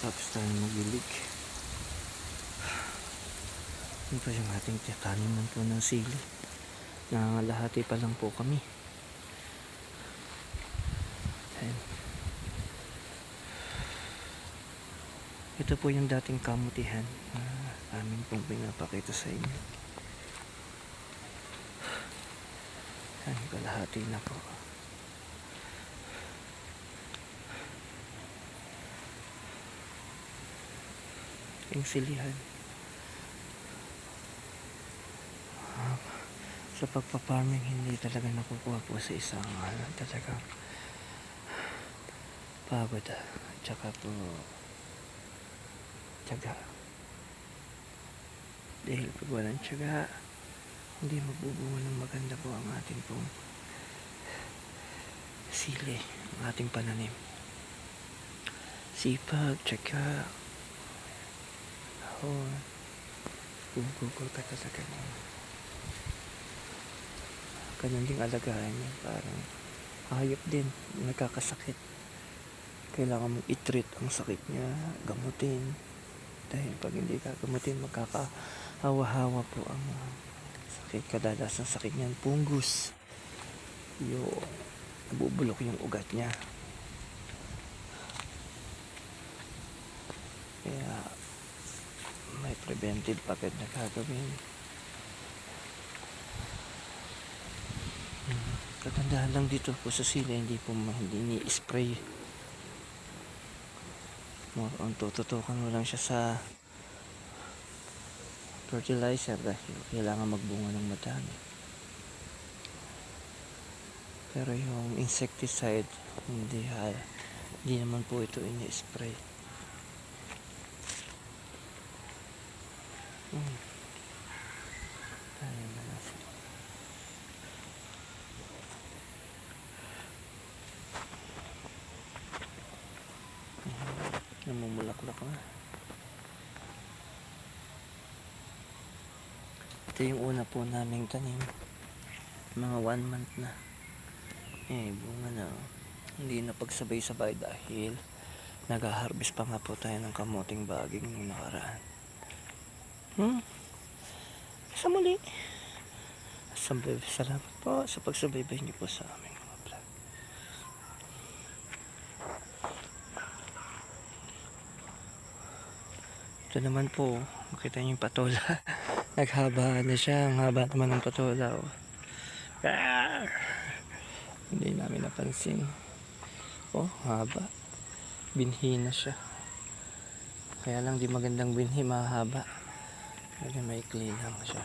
Tapos tayo magbilig. Yun pa yung ating taniman po ng sili. Nangangalahati pa lang po kami. Ayan. Ito po yung dating kamutihan na amin pong pinapakita sa inyo. Ayan, kalahati na po. Yung silihan. Sa pagpaparming hindi talaga nakukuha po sa isang talagang pagod tsaka po tiyaga. Dahil pag walang tiyaga, hindi mabubunga ng maganda po ang ating pong sili, ang ating pananim. Sipag, tiyaga, gugugol ka talaga mo. Ganun ding alagahan niya, parang hayop din, nagkakasakit. Kailangan mong i-treat ang sakit niya, gamutin. Dahil pag hindi ka gamutin, magkakahawa-hawa po ang sakit. Kadalasan sakit niyan, pungus. Nabubulok yung ugat niya. Kaya may preventive agad na gagawin. Kagandahan lang dito po sa sili, hindi ni-spray. Ang tututukan mo lang siya sa fertilizer dahil kailangan magbunga ng madami. Pero yung insecticide, hindi naman po ito ini-spray. Tayo na nasa. Namumulaklak na. Ito yung una po naming tanim. Mga 1 month na. Bunga na. Hindi na pagsabay-sabay dahil nag-harvest pa nga po tayo ng kamuting baging nung nakaraan. Sa muli. Salamat po sa pagsubaybay niyo po sa amin. Ito naman po, makita niyo yung patola. Naghaba na siya, ang haba naman ng patola. Hindi namin napansin. Haba. Binhi na siya. Kaya lang di magandang binhi, mahaba. Kaya maikli lang siya.